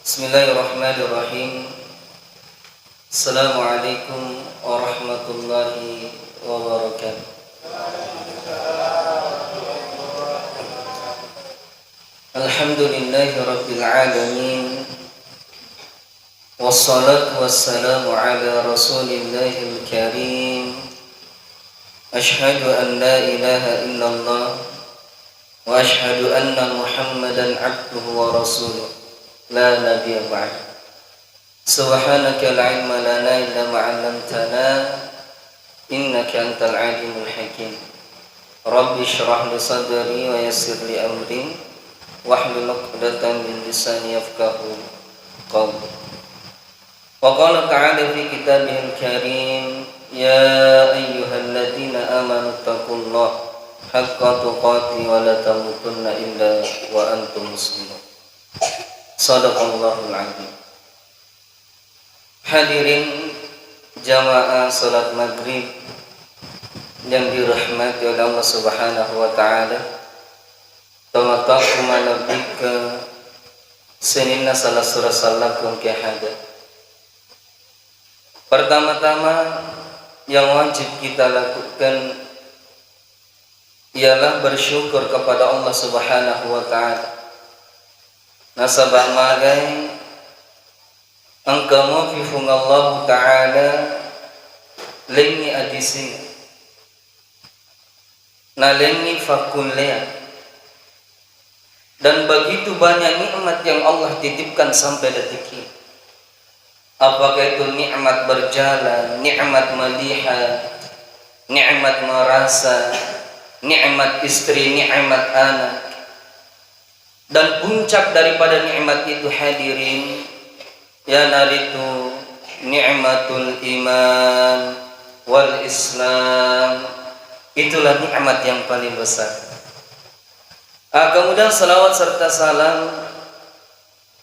Bismillahirrahmanirrahim. Assalamualaikum warahmatullahi wabarakatuh. Alhamdulillahi rabbil alamin. Wassalatu wassalamu ala rasulillahil karim. Ashhadu an la ilaha illallah wa ashhadu anna Muhammadan abduhu wa rasuluh. La nabiyya ba'd. Subhanaka la ilma lana illa ma 'allamtana innaka antal alimul hakim. Rabbi shrah li sadri wa yassir li amri wahlul 'uqdatam min lisani yafqahu qawli. Wa qala ta'ala fi kitabihil karim, ya ayyuhalladzina amanu taqullaha haqqa tuqatih wa la tamutunna illa wa antum muslimun. Sadaqallahul azim. Hadirin jamaah salat maghrib yang dirahmati oleh Allah Subhanahu wa taala. Tawakkal malabika seninna salah surah salakum ke hada. Pertama-tama yang wajib kita lakukan ialah bersyukur kepada Allah Subhanahu wa taala. Nasabah magai angkamu fifung Allah Ta'ala lengi adisi na lengi fakulea, dan begitu banyak nikmat yang Allah titipkan sampai detik ini. Apakah itu nikmat berjalan, nikmat melihat, nikmat merasa, nikmat istri, nikmat anak. Dan puncak daripada nikmat itu hadirin, ya naritu nikmatul iman wal Islam. Itulah nikmat yang paling besar. Kemudian salawat serta salam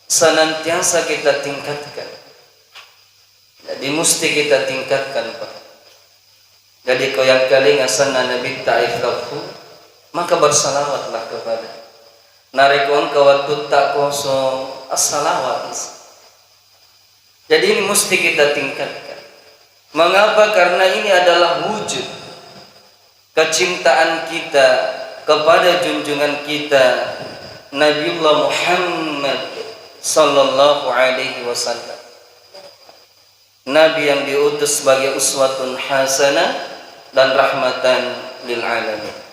senantiasa kita tingkatkan. Jadi mesti kita tingkatkan, Pak. Jadi kau yang kali ngasana Nabi ta'iflafu, maka bersalawatlah kepada narekon kawatut tak kosong as-salawat. Jadi ini mesti kita tingkatkan. Mengapa? Karena ini adalah wujud kecintaan kita kepada junjungan kita Nabiullah Muhammad sallallahu alaihi wasallam, Nabi yang diutus sebagai uswatun hasanah dan rahmatan lil alamin.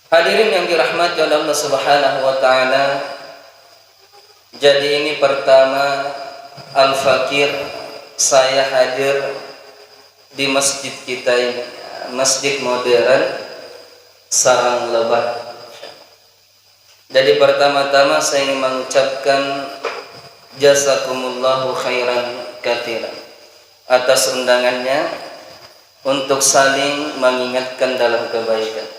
Hadirin yang dirahmati oleh Allah Subhanahu wa taala. Jadi ini pertama Al-Fakir saya hadir di masjid kita ini, masjid modern Sarang Lebak. Jadi pertama-tama saya ingin mengucapkan jazakumullahu khairan katsiran atas undangannya untuk saling mengingatkan dalam kebaikan.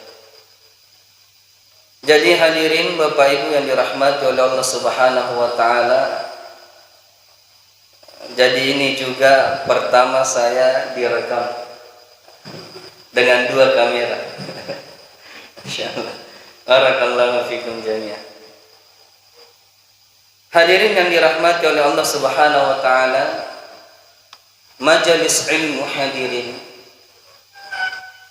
Jadi hadirin Bapak Ibu yang dirahmati oleh Allah Subhanahu wa taala. Jadi ini juga pertama saya direkam dengan 2 kamera. Insyaallah. Barakallahu fikum jami'an. Hadirin yang dirahmati oleh Allah Subhanahu wa taala, majelis ilmu hadirin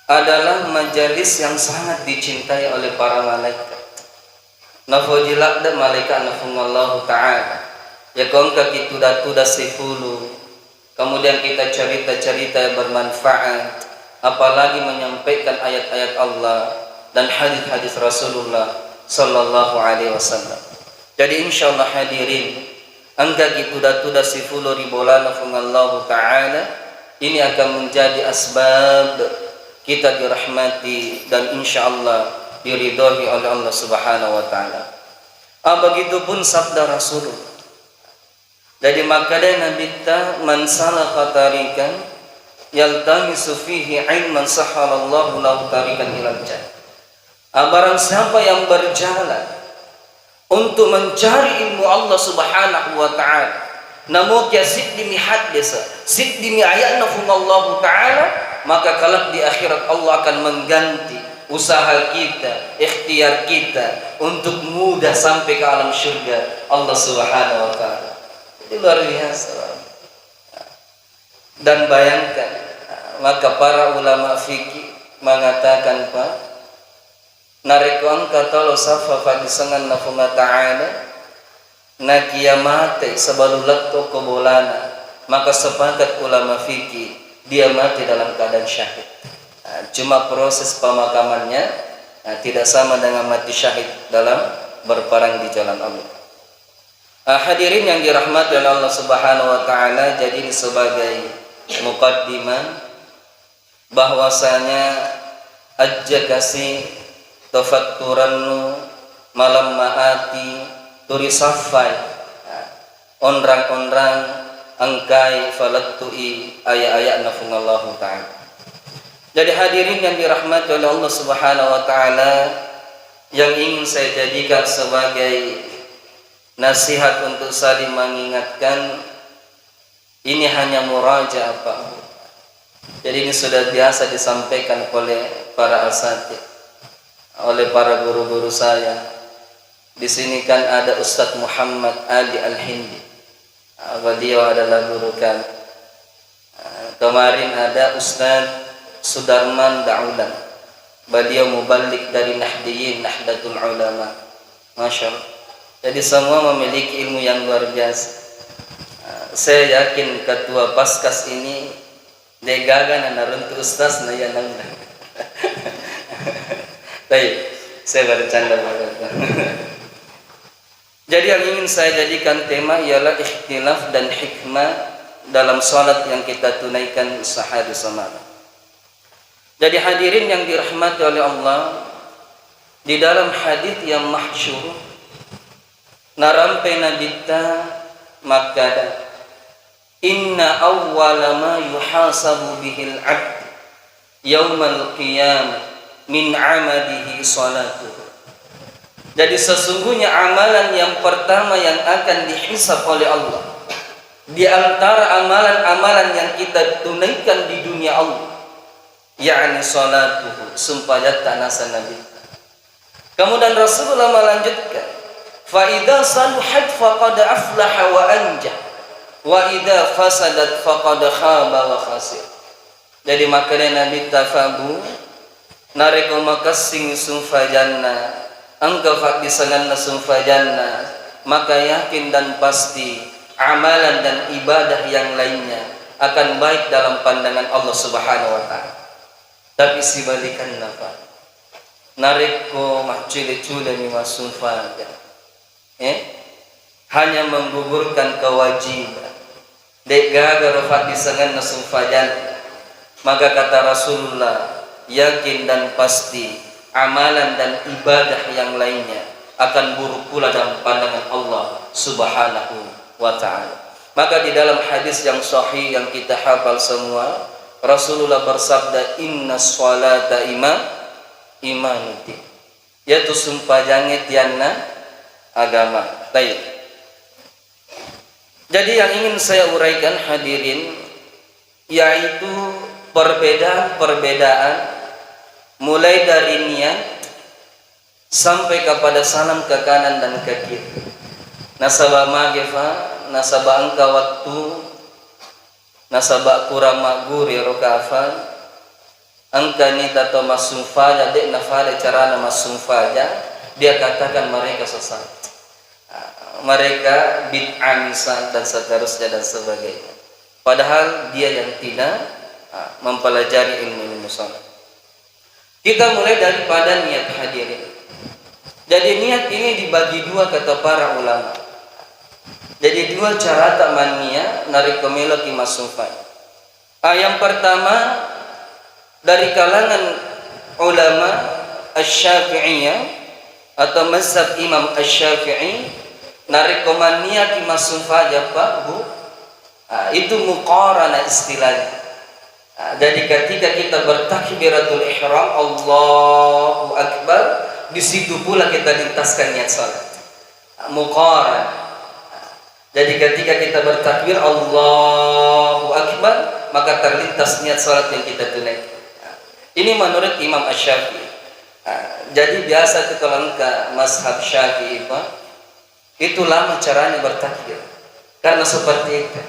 adalah majelis yang sangat dicintai oleh para malaikat. Nafojilak dan malaikat nafungallahu ta'ala. Ya kongka kitu datu dasifulu. Kemudian kita cerita-cerita yang bermanfaat, apalagi menyampaikan ayat-ayat Allah dan hadis-hadis Rasulullah sallallahu alaihi wasallam. Jadi insyaallah hadirin, angka kitu datu dasifulu ribola nafungallahu ta'ala, ini akan menjadi asbab kita dirahmati dan insyaallah diridhoi oleh Allah Subhanahu wa taala. Begitupun sabda Rasulullah. Jadi makanya Nabi ta man salaka tarikan yaltamisu fihi ilman sahalallahu lahu tarikan ilal jannah. Barang siapa yang berjalan untuk mencari ilmu Allah Subhanahu wa taala, namun ya siddi mihaddisa siddi mi ayatna funallahu taala, maka kelak di akhirat Allah akan mengganti usaha kita, ikhtiar kita untuk mudah sampai ke alam syurga Allah Subhanahu wa taala. Itu luar biasa. Dan bayangkan, maka para ulama fikih mengatakan Pak, narikon kata lo safa fadisangan nafuma ta'ala na kiamate sebalulat to kobolana, maka sepakat ulama fikih dia mati dalam keadaan syahid. Cuma proses pemakamannya tidak sama dengan mati syahid dalam berperang di jalan Allah. Hadirin yang dirahmati oleh Allah Subhanahu wa taala, jadi ini sebagai muqaddimah bahwasanya aja kasih tafatturannu malam maati turi safai onrang-onrang angkai falattui ayat-ayat nafungallahu ta'ala. Jadi hadirin yang dirahmati oleh Allah Subhanahu wa taala, yang ingin saya jadikan sebagai nasihat untuk saling mengingatkan, ini hanya murajaah Pak. Jadi ini sudah biasa disampaikan oleh para asatidz, oleh para guru-guru saya. Di sini kan ada Ustadz Muhammad Ali Al-Hindi, beliau adalah guru kami. Kemarin ada Ustadz Sudarman Daulan, beliau mubalik dari Nahdiyin Nahdlatul Ulama. Masya Allah. Jadi semua memiliki ilmu yang luar biasa. Saya yakin ketua Paskas ini degagan naruntu ustaz na yan lang. Baik, saya bercanda banget. Jadi yang ingin saya jadikan tema ialah ikhtilaf dan hikmah dalam salat yang kita tunaikan sehari semalam. Jadi hadirin yang dirahmati oleh Allah, di dalam hadis yang mahsyur narampe nabita makada inna awwala ma yuhasabu bihil abd yaumal qiyamah min amalihi salatuhu. Jadi sesungguhnya amalan yang pertama yang akan dihisab oleh Allah di antara amalan-amalan yang kita tunaikan di dunia Allah, yakni salatuhu, sumpah nasa nabi. Kemudian Rasulullah melanjutkan, fa idza saluhat faqad aflaha wa anjah wa idza fasadat faqad khaba wa khasir. Jadi makanya Nabi tafabu nareko makasing sumfa jannah angka fak disangan sumfa jannah, maka yakin dan pasti amalan dan ibadah yang lainnya akan baik dalam pandangan Allah Subhanahu wa taala. Tapi sibalikan napa nareko macule-cule ni masumfa hanya menggugurkan kewajiban dek gaga rofat disangan nasumfajan, maka kata Rasulullah yakin dan pasti amalan dan ibadah yang lainnya akan buruk pula dalam pandangan Allah Subhanahu wa ta'ala. Maka di dalam hadis yang sahih yang kita hafal semua, Rasulullah bersabda inna sholata imanuddin, yaitu sumpah jangit tianna agama. Baik. Jadi yang ingin saya uraikan hadirin, yaitu perbedaan-perbedaan mulai dari niat sampai kepada salam ke kanan dan ke kiri. Nasabah magefa, nasabah angka waktu, nasabah kurang maguri rokafa, angka ni tato masumfaja dek nafale carana masumfaja, dia katakan mereka sesat, mereka bid'ah dan seterusnya dan sebagainya. Padahal dia yang tidak mempelajari ilmu salat. Kita mulai daripada niat hadirin. Jadi niat ini dibagi dua kata para ulama. Jadi dua cara tak mania narik kemelaki masufan. Yang pertama dari kalangan ulama Asy-Syafi'iyah atau mazhab Imam Asy-Syafi'i narik komania ki masufan apa bu? Itu muqarana istilahnya. Jadi ketika kita bertakbiratul ihram Allahu Akbar, di situ pula kita lintaskan niat salat muqaran. Jadi ketika kita bertakbir Allahu Akbar, maka terlintas niat salat yang kita tunaikan. Ini menurut Imam Asy-Syafi'i. Jadi biasa itu kalau ke mazhab Syafi'i itu lama caranya bertakbir. Karena seperti itu.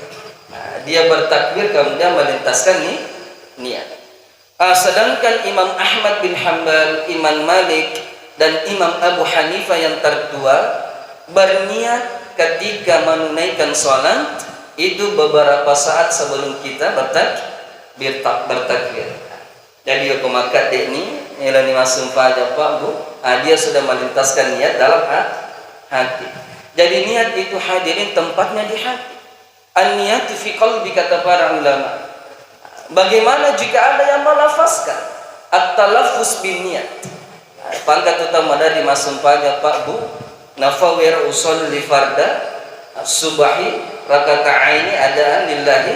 Nah, dia bertakbir kemudian melintaskan niat. Sedangkan Imam Ahmad bin Hanbal, Imam Malik, dan Imam Abu Hanifah yang tertua berniat ketika menunaikan sholat itu beberapa saat sebelum kita bertakbir. Jadi maka ini ilani sumpah aja Pak Bu, dia sudah melintaskan niat dalam hati. Jadi niat itu hadirin tempatnya di hati. An-niyatu fi qalbi kata para ulama. Bagaimana jika ada yang melafazkan at-talaffuz bin niat? Pangkat utama dari masumpahnya Pak Bu, nafawir usolli farda subahi rakata'aini adaan lillahi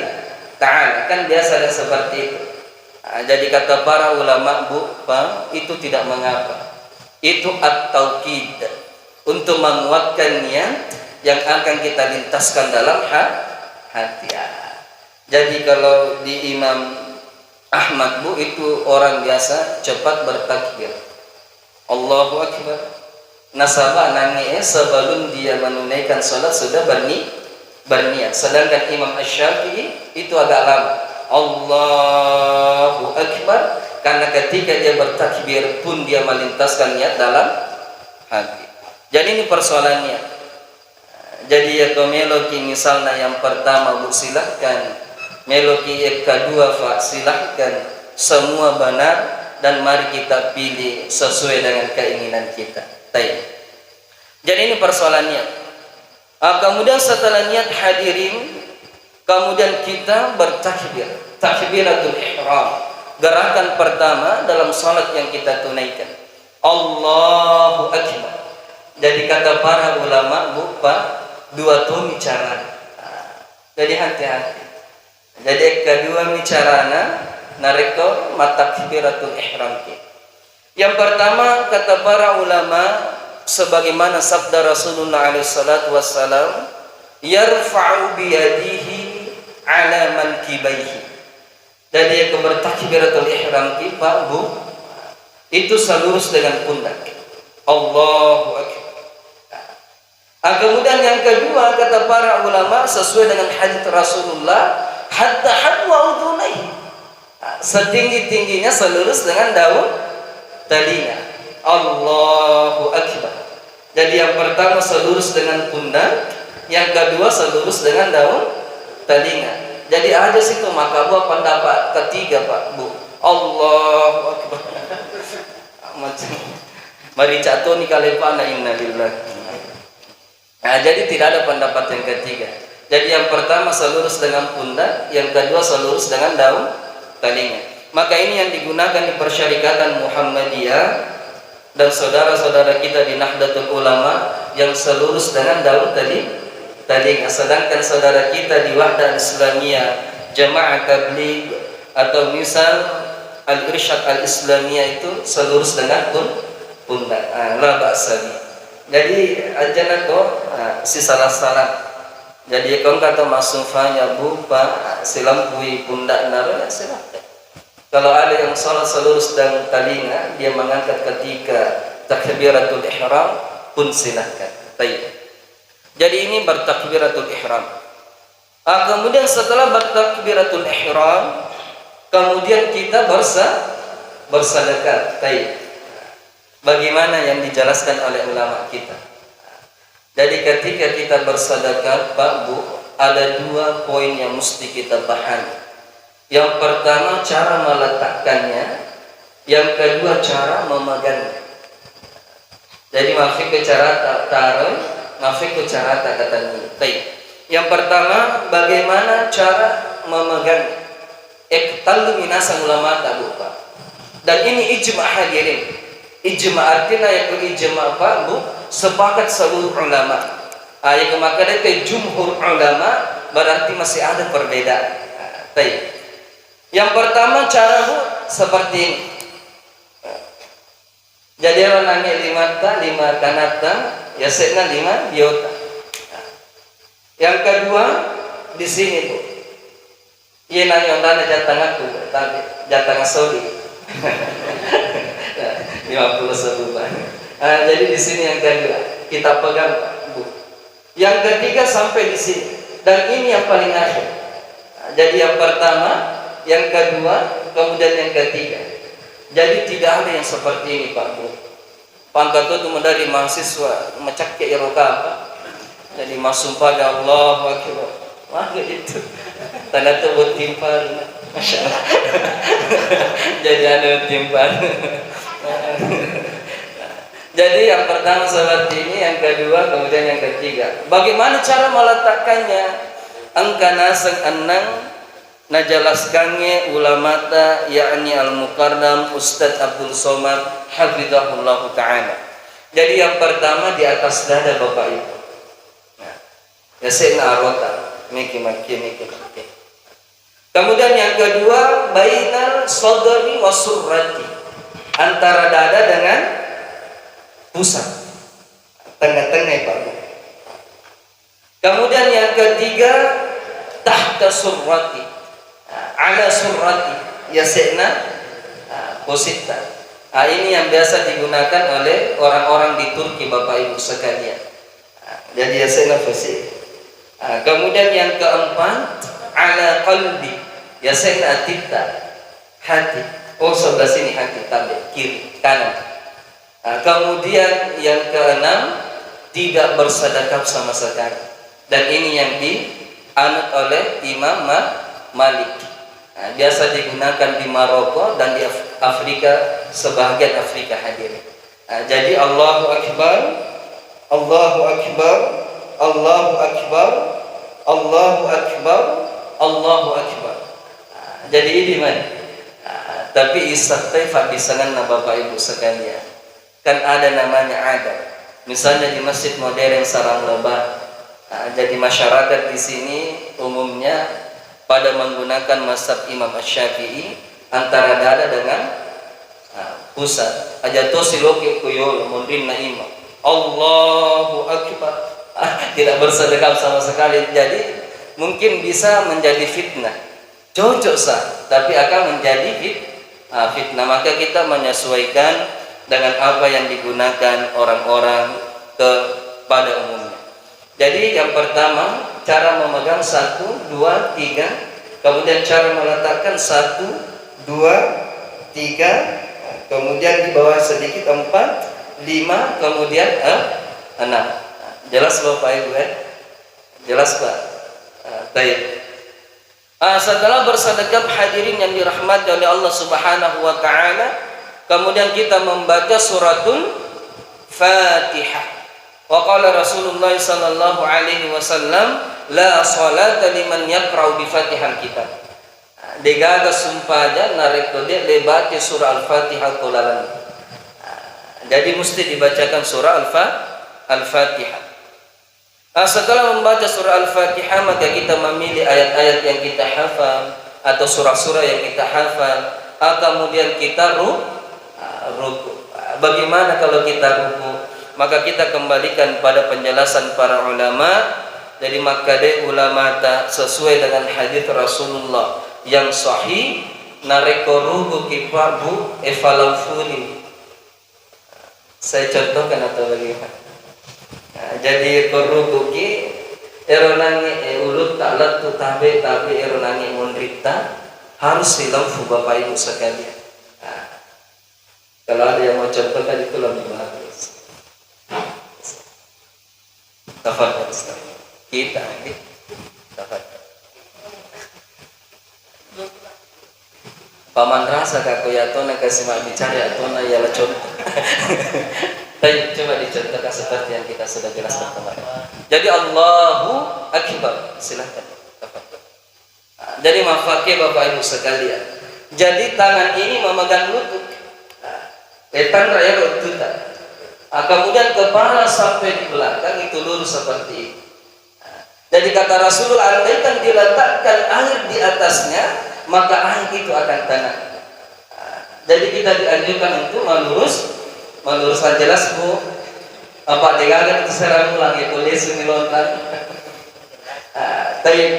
ta'ala. Kan biasa seperti itu. Jadi kata para ulama Bu, Pak, itu tidak mengapa. Itu at-taukid, untuk menguatkan niat yang akan kita lintaskan dalam hati. Jadi kalau di Imam Ahmad Bu itu orang biasa cepat bertakbir, Allahu Akbar, nasabah nangis sebelum dia menunaikan sholat sudah berniat. Sedangkan Imam Asy-Syafi'i itu agak lama, Allahu Akbar, karena ketika dia bertakbir pun dia melintaskan niat dalam hati. Jadi ini persoalannya. Jadi ya meloki misalnya yang pertama Bu silahkan, meloki yang kedua Pak silahkan, semua benar dan mari kita pilih sesuai dengan keinginan kita. Jadi ini persoalannya. Kemudian setelah niat hadirin, kemudian kita bertakbir, takbiratul ihram. Gerakan pertama dalam salat yang kita tunaikan, Allahu Akbar. Jadi kata para ulama Bu, Pak, dua tumi cara. Jadi hati-hati. Jadi kedua bicarana nareko matakbiratul ihram. Yang pertama kata para ulama sebagaimana sabda Rasulullah alaihi salatu wassalam, yarfa'u biyadihi ala mankibaihi. Jadi yang bertakbiratul ihram Pak Bu itu selurus dengan pundak. Allahu Akbar. Kemudian yang kedua kata para ulama sesuai dengan hadits Rasulullah, hatta hadwa udhunaihi, setinggi-tingginya selurus dengan daun telinga. Allahu Akbar. Jadi yang pertama selurus dengan pundak, yang kedua selurus dengan daun telinga. Jadi ada situ maka buat pendapat ketiga Pak Bu, Allahu Akbar. Macam mari jatuh ni kalepana innalillahi. Jadi tidak ada pendapat yang ketiga. Jadi yang pertama selurus dengan pundak, yang kedua selurus dengan daun telinga. Maka ini yang digunakan di Persyarikatan Muhammadiyah dan saudara-saudara kita di Nahdlatul Ulama yang selurus dengan daun telinga. Sedangkan saudara kita di Wahdah Islamiyah, Jamaah Tabligh atau misal Al-Irsyad Al-Islamiyah itu selurus dengan pundak. La ba'sa. Jadi ajaran tu si salah-salah. Jadi kau kata masufanya Bu Pak silam kui pundak nara silahkan. Kalau ada yang salat selurus dan telinga dia mengangkat ketika takbiratul ihram pun silahkan. Baik. Jadi ini bertakbiratul ihram. Kemudian setelah bertakbiratul ihram, kemudian kita bersedekah. Baik. Bagaimana yang dijelaskan oleh ulama kita. Jadi ketika kita bersedekah Pak Bu, ada dua poin yang mesti kita pahami. Yang pertama cara meletakkannya, yang kedua cara memegangnya. Jadi maafin ke cara taruh, maafin ke cara takatan. Yang pertama bagaimana cara memegangnya. Iktalu minasa ulama tak Bu Pak. Dan ini ijma' hadirin. Ijma' artinya yaitu ijma' Pak Bu, sepakat seluruh ulama. Yang maka dari jumhur ulama berarti masih ada perbedaan. Yang pertama cara Bu seperti ini. Jadi orang nanya lima kanata, ya sekna 5 biota. Yang kedua di sini Bu. Ia nanya orang jatang aku, tapi jatang soli. 50 Pak. Jadi di sini yang kedua kita pegang Bu. Yang ketiga sampai di sini. dan ini yang paling akhir. Jadi yang pertama, yang kedua, kemudian yang ketiga. Jadi tidak ada yang seperti ini Pak Bu. Pangkat itu dari mahasiswa macak ke iroka apa? Jadi masuk pada Allah Akbar. Wah itu tanda tebut timpal, masya Allah. Jadi ada timpal. Jadi yang pertama seperti ini, yang kedua, kemudian yang ketiga. Bagaimana cara meletakkannya? Angkana seng anang najelaskannya ulamata yakni al-mukarram Ustadz Abdul Somad hafizahullah ta'ala. Jadi yang pertama di atas dada Bapak Ibu. Nah, ya saya arota miki. Kemudian yang kedua bainal sadri wa surrati, antara dada dengan pusat, tengah-tengah Pak Bu. Kemudian yang ketiga tahta surrati, ala surrati yasena posita. Ini yang biasa digunakan oleh orang-orang di Turki Bapak Ibu sekalian. Jadi yasena posita. Kemudian yang keempat ala qalbi yasena titta, hati. Oh sebelah sini hati, tabe kiri kanan. Kemudian yang keenam tidak bersedekap sama sekali, dan ini yang dianut oleh Imam Malik. Biasa digunakan di Maroko dan di Afrika, sebagian Afrika hadir. Jadi Allahu Akbar, Allahu Akbar, Allahu Akbar, Allahu Akbar, Allahu Akbar. Jadi ini mana? Tapi isaktai fadisangan na Bapak Ibu sekalian. Kan ada namanya adat. Misalnya di masjid modern sarang lebah. Jadi masyarakat di sini umumnya pada menggunakan mazhab Imam Asy-Syafi'i antara dada dengan pusat. Aja to siloke kuyol mundin na imam. Allahu Akbar. Tidak bersedekap sama sekali. Jadi mungkin bisa menjadi fitnah. Cocok sah, tapi akan menjadi fitnah. Maka kita menyesuaikan dengan apa yang digunakan orang-orang pada umumnya. Jadi yang pertama cara memegang 1, 2, 3, kemudian cara meletakkan 1, 2, 3, kemudian di bawah sedikit 4, 5, kemudian 6. Jelas Bapak Ibu ya? Jelas Pak? Baik. Setelah bersedekap hadirin yang dirahmati oleh Allah Subhanahu wa taala, kemudian kita membaca suratul Fatihah. Wa qala Rasulullah sallallahu alaihi wasallam la salata liman yaqra'u bi Fatihal kitab. Degaga sumpaja narekode lebati surah Al-Fatihah kolalan. Jadi mesti dibacakan surah Al-Fatihah. Setelah membaca surah Al-Fatihah, maka kita memilih ayat-ayat yang kita hafal atau surah-surah yang kita hafal. Kemudian kita ruku. Bagaimana kalau kita ruku? Maka kita kembalikan pada penjelasan para ulama. Jadi maka ulama sesuai dengan hadis Rasulullah yang sahih, nareko ruku kifabu efalaufuri. Saya contohkan atau bagaimana? Jadi korubuki eronangi ulut taklat tu tabe eronangi mondrita harus silang fu Bapak Ibu sekalian. Kalau ada yang mau contohkan itu lebih bagus. Tafadhol Ustaz. Kita ini tafadhol. Paman rasa kakuyatona kasih mak bicara atona ya contoh. Baik, coba dicontohkan seperti yang kita sudah jelaskan kemarin. Jadi Allahu Akbar, silahkan. Jadi mafakir Bapak Ibu sekalian. Jadi tangan ini memegang lutut. Etan raya lutut. Kemudian kepala sampai di belakang itu lurus seperti ini. Jadi kata Rasulullah, andaikan diletakkan air di atasnya, maka air itu akan tenang. Jadi kita dianjurkan untuk meluruskan. Jelas Bu, apa degagan itu serang ulang ya boleh semilontan.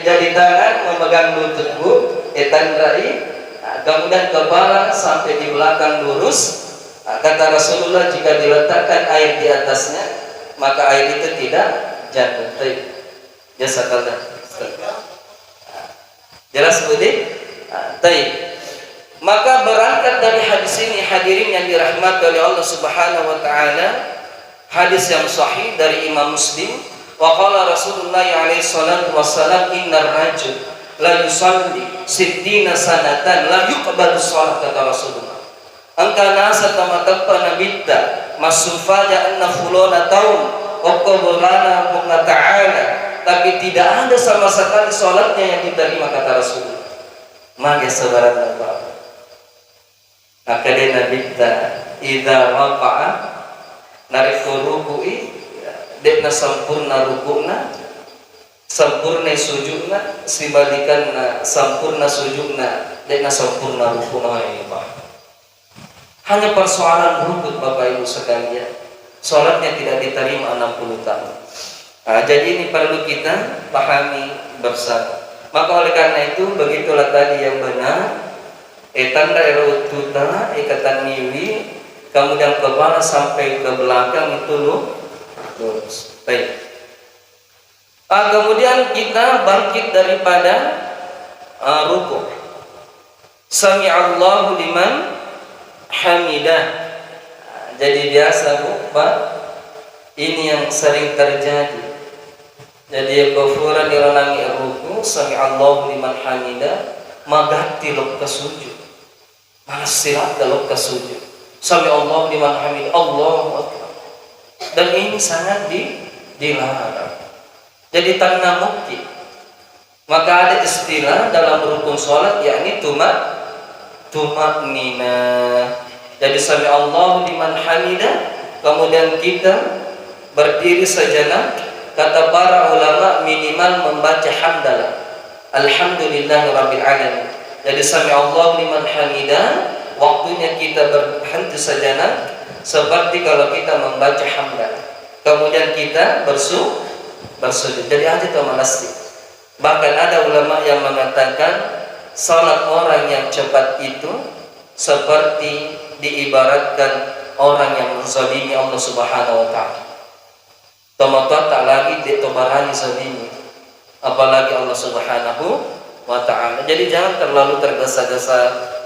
Jadi tangan memegang lutut Bu, etan rai, kemudian kepala sampai di belakang lurus. Kata Rasulullah, jika diletakkan air di atasnya, maka air itu tidak jatuh. Jazakallah. Jelas Budi? Baik. Maka berangkat dari hadis ini hadirin yang dirahmati oleh Allah Subhanahu wa taala, hadis yang sahih dari Imam Muslim, wa qala Rasulullah alaihi salatu wasallam innar rajul la yusalli sittina sanatan la yuqbalu shalah, kata Rasulullah. Angka nasa tamatakpa nabitta masufaja anna fulana taun wa qablana wa ta'ala, tapi tidak ada sama sekali salatnya yang diterima, kata Rasulullah. Maka sabaran Allah. Akadena bitta idza waqa'a nariku ruku'i dekna sampurna rukuna, sampurna sujudna, sibalikanna sampurna sujudna, dekna sampurna rukuna. Ini Pak, hanya persoalan berukut Bapak Ibu sekalian, sholatnya tidak diterima 60 tahun. Jadi ini perlu kita pahami bersama. Maka oleh karena itu begitulah tadi yang benar, tanda erotuta ikatan niwi, kemudian kepala sampai ke belakang itu lurus. Baik. Kemudian kita bangkit daripada rukuk. Sami Allahu liman hamidah. Jadi biasa Pak, ini yang sering terjadi. Jadi kufuran dirangi ruku, sami Allahu liman hamidah, magati lok ke sujud. Malah sirat lok ke sujud. Sami Allahu liman hamidah, Allahu akbar. Dan ini sangat dilarang. Jadi tanna mukti. Maka ada istilah dalam rukun salat yakni tumaknina. Jadi sami Allahu liman hamidah, kemudian kita berdiri sejenak. Kata para ulama minimal membaca hamdalah, alhamdulillahirabbil alamin. Jadi sami Allahu liman hamidah, waktunya kita berhenti sejenak seperti kalau kita membaca hamdalah. Kemudian kita bersujud. Jadi ada tamanasti. Bahkan ada ulama yang mengatakan salat orang yang cepat itu seperti diibaratkan orang yang menzalimi Allah Subhanahu wa taala. Tomato tak lagi ditobarani zalimi, apalagi Allah Subhanahu wa taala. Jadi jangan terlalu tergesa-gesa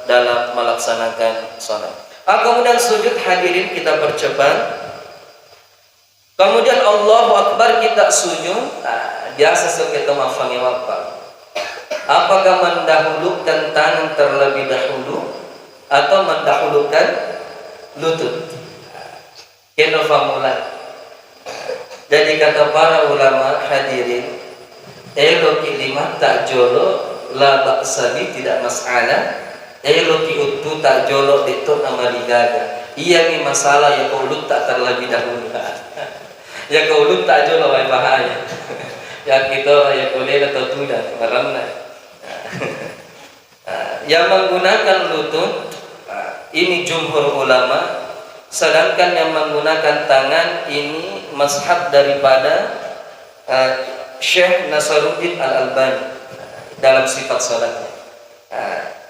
dalam melaksanakan salat. Kemudian sujud hadirin kita percepat. Kemudian Allahu Akbar kita sujud. Biasa kita mafangi apa? Apakah mendahulukan tangan terlebih dahulu atau mendahulukan lutut? Kena formula. Jadi kata para ulama hadirin, eloki lima tak jolo la baksabi tidak masalah, eloki utu tak jolo itu nama digaga. Iya ni masalah ya kau lut tak terlebih dahulu. Ya kau lut tak jolo wai bahaya. Ya kita ya kau lele atau tidak karena yang menggunakan lutut ini jumhur ulama. Sedangkan yang menggunakan tangan ini mazhab daripada Syekh Nasaruddin Al-Albani dalam sifat salatnya.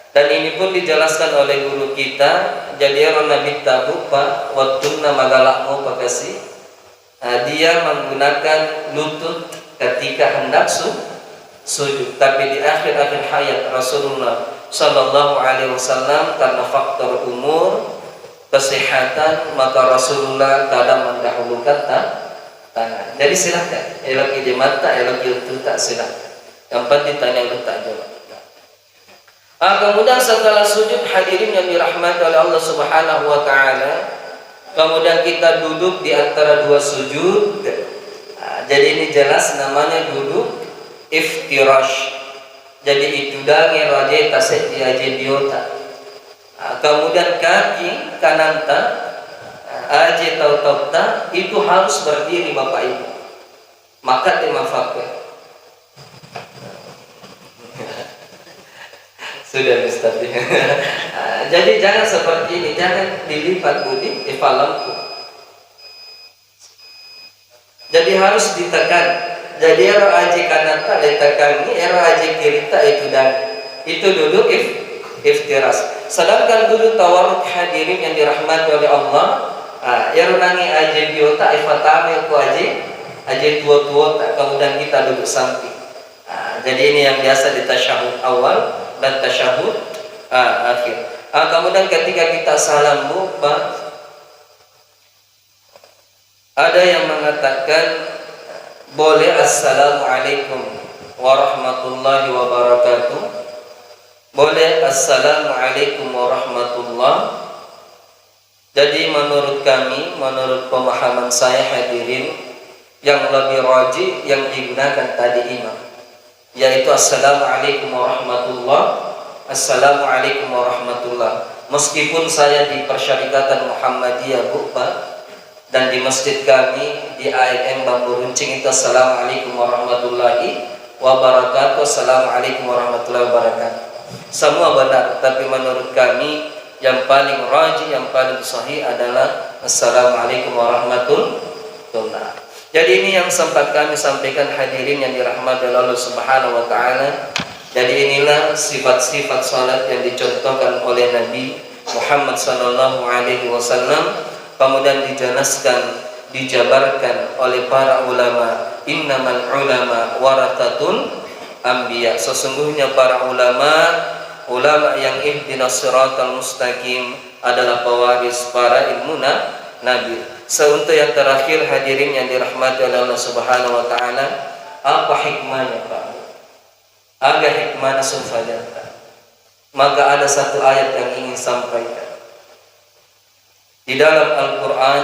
Dan ini pun dijelaskan oleh guru kita. Jadi Nabi Tabuk Pak waktunna magalakmu pakasi. Dia menggunakan lutut ketika hendak sujud. Tapi di akhir-akhir hayat Rasulullah Sallallahu Alaihi Wasallam karena faktor umur, kesehatan, maka Rasulullah kadang mendahulukan tangan. Jadi silahkan, elok di mata, elok itu tak silahkan. Yang penting tanya itu tak jawab. Kemudian setelah sujud hadirin yang dirahmati oleh Allah Subhanahu wa taala, kemudian kita duduk di antara dua sujud. Jadi ini jelas namanya duduk iftirash. Jadi itu dangi raja tasik diaje biota. Kemudian kaki kanan aje tau itu harus berdiri Bapak Ibu. Maka dimafakkan. Sudah Ustaz. Jadi jangan seperti ini, jangan dilipat budi lampu. Jadi harus ditekan. Jadi ero aje kanan ditekan ini, ero aje kiri itu dan itu duduk iftiras. Sedangkan dulu tawarruk hadirin yang dirahmati oleh Allah, ya runangi aje biota ifatame ku aje tua-tua kemudian kita duduk samping. Jadi ini yang biasa di tasyahud awal dan tasyahud akhir. Kemudian ketika kita salam lupa, ada yang mengatakan boleh assalamualaikum warahmatullahi wabarakatuh, boleh assalamualaikum warahmatullah. Jadi menurut kami, menurut pemahaman saya hadirin, yang lebih rajih yang digunakan tadi imam, yaitu assalamualaikum warahmatullah, assalamualaikum warahmatullah. Meskipun saya di Persyarikatan Muhammadiyah Bukpa dan di masjid kami di AMM Bambu Runcing itu assalamualaikum warahmatullahi wabarakatuh, assalamualaikum warahmatullahi wabarakatuh. Semua benar, tapi menurut kami yang paling rajih, yang paling sahih adalah assalamualaikum warahmatullah. Jadi ini yang sempat kami sampaikan hadirin yang dirahmati Allah Subhanahu wa taala. Jadi inilah sifat-sifat salat yang dicontohkan oleh Nabi Muhammad sallallahu alaihi wasallam, kemudian dijelaskan, dijabarkan oleh para ulama. Innamal ulama warathatul anbiya. Sesungguhnya para ulama yang ihdinas siratal mustaqim adalah pewaris para ilmu nabi. Untuk yang terakhir hadirin yang dirahmati oleh Allah Subhanahu wa taala, apa hikmahnya Pak? Agak hikmah sufadata. Maka ada satu ayat yang ingin sampaikan. Di dalam Al-Qur'an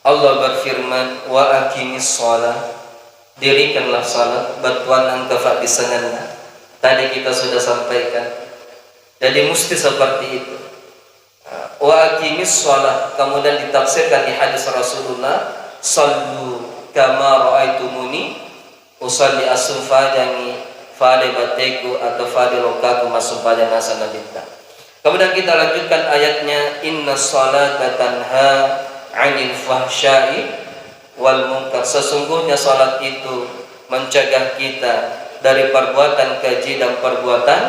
Allah berfirman, wa aqimis shalah, dirikanlah salat, batuan angkafa disenganna. Tadi kita sudah sampaikan. Jadi mesti seperti itu. Wa aqimis shalah, kemudian ditafsirkan di hadis Rasulullah, sallu kama raaitumuni usalli as-sufadani fa'ali bateku atau fa'ali rokaku masufada nasanabita. Kemudian kita lanjutkan ayatnya, inna sholata tanha 'anil fahsya'i wal munkar. Sesungguhnya salat itu mencegah kita dari perbuatan keji dan perbuatan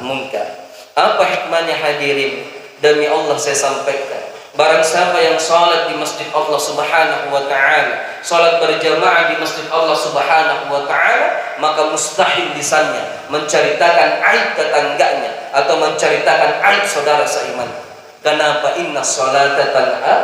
munkar. Apa hikmahnya hadirin? Demi Allah saya sampaikan, barang siapa yang salat di masjid Allah Subhanahu wa taala, salat berjamaah di masjid Allah Subhanahu wa taala, maka mustahil lisannya menceritakan aib tetangganya atau menceritakan aib saudara seiman. Kenapa? Inna sholata tanha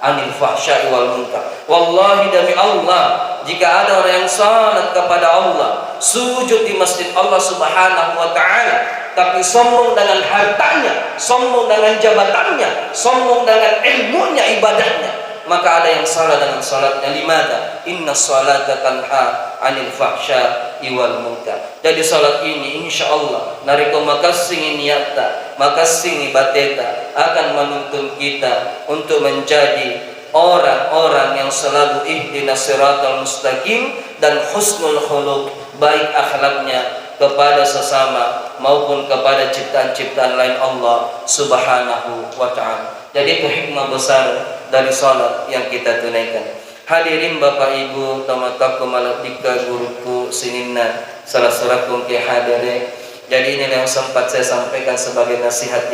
'anil fahsya'i wal munkar. Wallahi demi Allah, jika ada orang yang salat kepada Allah, sujud di masjid Allah Subhanahu wa taala, tapi sombong dengan hartanya, sombong dengan jabatannya, sombong dengan ilmunya, ibadahnya, maka ada yang salah dengan salatnya. Limada? Inna sholata tanha 'anil fahsya'i wal munkar. Jadi salat ini insyaallah nariko makasing niata, makasing bateta akan menuntun kita untuk menjadi orang-orang yang selalu ihdinas siratal mustaqim dan husnul khuluq, baik akhlaknya kepada sesama maupun kepada ciptaan-ciptaan lain Allah Subhanahu wa taala. Jadi itu hikmah besar dari salat yang kita tunaikan. Hadirin Bapak Ibu, tamataku malabika guruku sinina salah surakum ki hadire. Jadi ini yang sempat saya sampaikan sebagai nasihat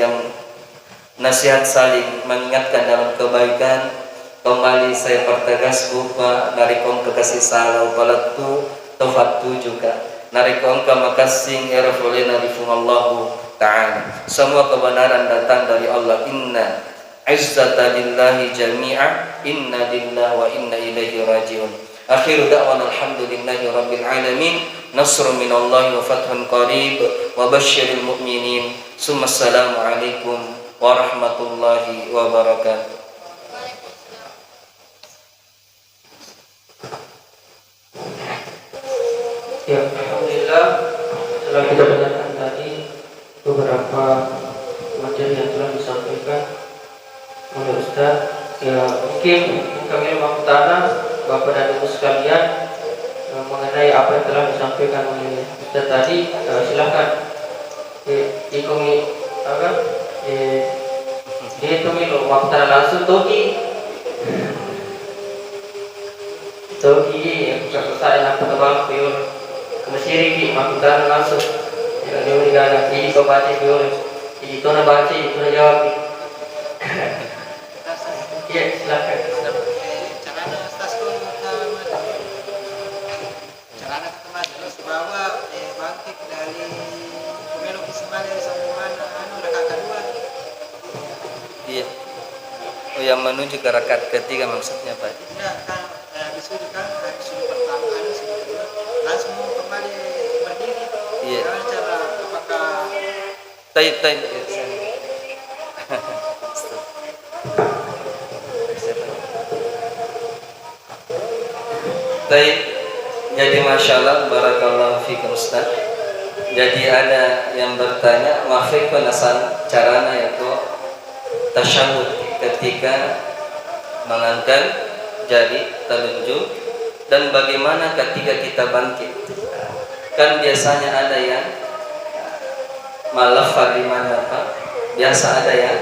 saling mengingatkan dalam kebaikan. Kembali saya pertegas Bapak dari kong kekasih salau palatu tofatu juga. Narikong kamakasing erafulina bifunallahu ta'ala. Semua kebenaran datang dari Allah. Inna izzata lillahi jami'a, inna lillahi wa inna ilaihi raji'un. Akhiru da'wana alhamdulillahi rabbil alamin. Nasrun minallahi wa fathun qarib wa basyiril mu'minin. Summa assalamu alaikum warahmatullahi wabarakatuh. Ya, alhamdulillah setelah kita dengarkan tadi beberapa materi yang telah disampaikan oleh Ustaz. Ya, mungkin kami memang tanah Bapak dan Ibu sekalian mengenai apa yang telah disampaikan oleh Ustaz tadi. Silakan dihitungi dihitungi loh waktu langsung toki yang selesai nak ketebang piur Mesiri makutan langsung yang diurigana ini kau baca piur ini tu nak baca itu nak jawab. Ya silakan. Carana stas ko carana kemas kali pemilu Ismail sampai mana anu rakaat kedua. Iya. Oh, yang menuju ke rakaat ketiga maksudnya Pak? Tidak kan disuruh kan disuruh pertama anu disuruh kedua langsung kembali berdiri. Iya. Dengan cara apakah Taib. Taib. Jadi Masya Allah, barakallahu fikum Ustaz. Jadi ada yang bertanya, maafkan asal caranya yaitu tasyahud ketika mengangkat jari telunjuk dan bagaimana ketika kita bangkit. Kan biasanya ada yang malafal di mana Pak? Biasa ada yang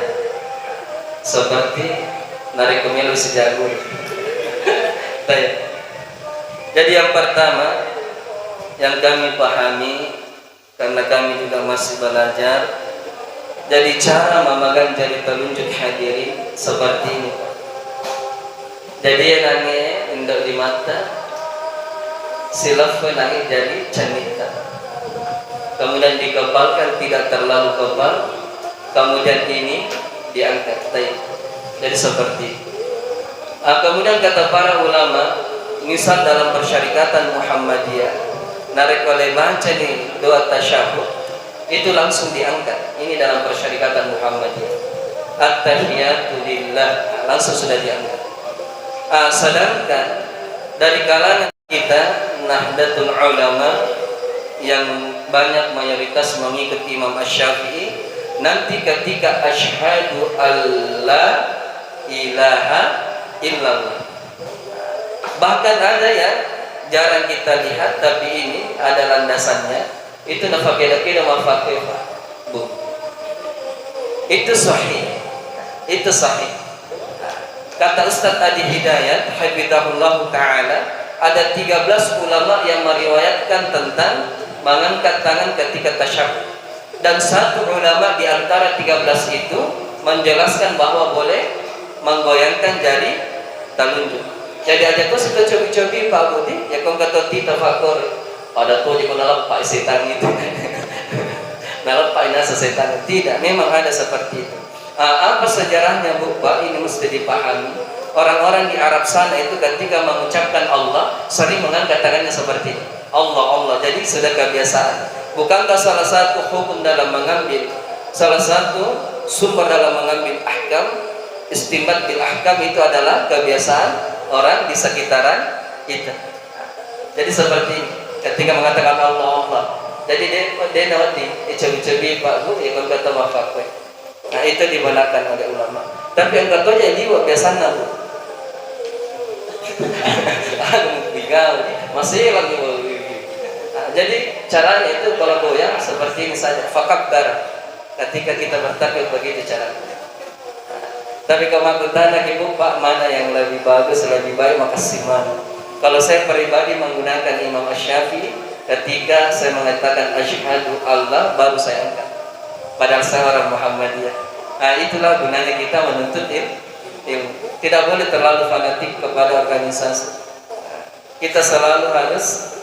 seperti narik kemilu sejagur. Jadi yang pertama yang kami pahami, karena kami juga masih belajar, jadi cara memegang jari telunjuk hadirin seperti ini. Jadi nangis indok di mata, silaf nangis jadi canika. Kemudian dikepalkan tidak terlalu kebal, kemudian ini diangkat. Jadi seperti itu. Kemudian kata para ulama, misal dalam persyarikatan Muhammadiyah, narik oleh baca nih doa tasyahud, itu langsung diangkat. Ini dalam persyarikatan Muhammadiyah. At-tahiyatu lillah, langsung sudah diangkat. Sedangkan dari kalangan kita Nahdlatul Ulama yang banyak mayoritas mengikuti Imam Asy-Syafi'i, nanti ketika asyhadu alla ilaha illallah, bahkan ada yang jarang kita lihat tapi ini ada landasannya, itu nafaqida mafaqifah bu, itu sahih, itu sahih. Kata Ustaz Adi Hidayat hafizahullah ta'ala, ada 13 ulama yang meriwayatkan tentang mengangkat tangan ketika tasyahud, dan satu ulama di antara 13 itu menjelaskan bahwa boleh menggoyangkan jari telunjuk. Jadi aja tuh sudah cobi-cobi Pak Budi, ya kau kata kita faktor pada tuh jika nalepak setan itu, nalepak nasa setan, tidak, memang ada seperti itu. Apa sejarahnya Bu Pak? Ini mesti dipahami. Orang-orang di Arab sana itu ketika mengucapkan Allah sering mengangkat tangannya seperti ini, Allah. Jadi sudah kebiasaan. Bukankah salah satu hukum dalam mengambil, salah satu sumber dalam mengambil ahkam, istinbat bil ahkam itu adalah kebiasaan orang di sekitaran kita. Jadi seperti ini, ketika mengatakan Allah. Jadi dia nawati, cobi-cobi Pak Bu, ya kalau kata wafakwe. Nah itu dibenarkan oleh ulama. Tapi yang katanya jiwa biasanya Bu. Masih lagi. Jadi caranya itu kalau goyang seperti ini saja, fakabbar. Ketika kita bertakbir begitu caranya. Tapi kalau aku tanya Ibu Pak, mana yang lebih bagus, lebih baik, maka simak. Kalau saya pribadi menggunakan Imam Asy-Syafi'i, ketika saya mengatakan asyhadu Allah baru saya angkat. Padahal saya orang Muhammadiyah. Nah itulah gunanya kita menuntut ilmu. Tidak boleh terlalu fanatik kepada organisasi. Kita selalu harus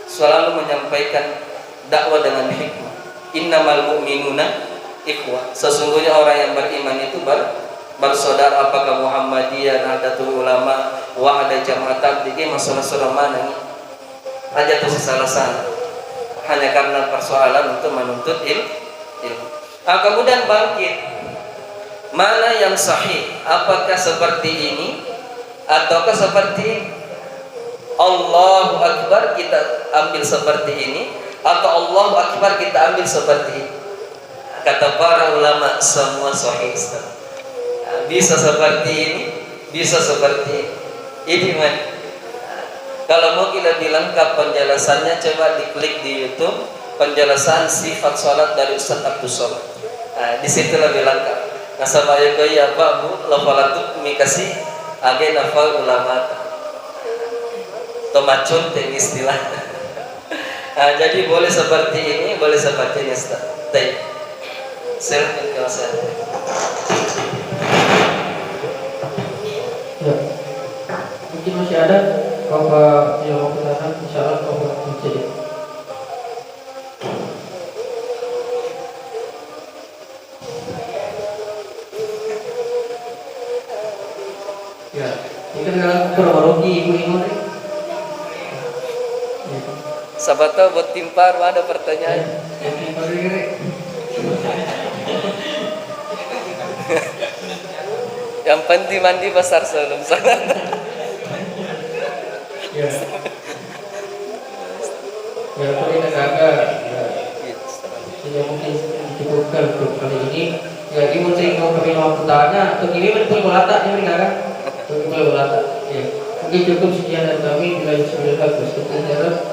selalu menyampaikan dakwah dengan hikmah. Innamal mu'minuna ikhwah. Sesungguhnya orang yang beriman itu bersaudara. Apakah Muhammadiyah, Nahdlatul Ulama, Wahda Jamaah Tabligh, masalah mana ini? Aja tuh salah sana. Hanya karena persoalan untuk menuntut ilmu. Kemudian bangkit, mana yang sahih? Apakah seperti ini ataukah seperti Allahu Akbar kita ambil seperti ini, atau Allahu Akbar kita ambil seperti ini? Kata para ulama semua sahih. Bisa seperti ini, bisa seperti ini. Ini kalau mau lebih lengkap penjelasannya, coba diklik di YouTube penjelasan sifat sholat dari Ustaz Abdul Somad. Di situ lebih lengkap. Nah sabaya kaya Pak Bu, lafalatuk mikasi age nafal ulama. Tomacun ten istilah. Jadi boleh seperti ini, boleh seperti ini Ustaz. Baik. Silakan kalau saya. Ya. Mungkin masih ada Bapak yang mau bertanya, insyaallah Bapak menjadi. Ya, ini kan dalam kronologi ibu-ibu nih. Siapa tahu buat timpar ada pertanyaan. Yang timpar ini. Yang penting mandi besar sebelum sana. Ya. Ya, kalau ini agak tidak mungkin dicukupkan untuk kali ini. Ya, ini mungkin mau kami mau bertanya. Untuk ini betul belata ini kan? Betul belata. Ya. Mungkin cukup sekian dari kami. Bila bismillah,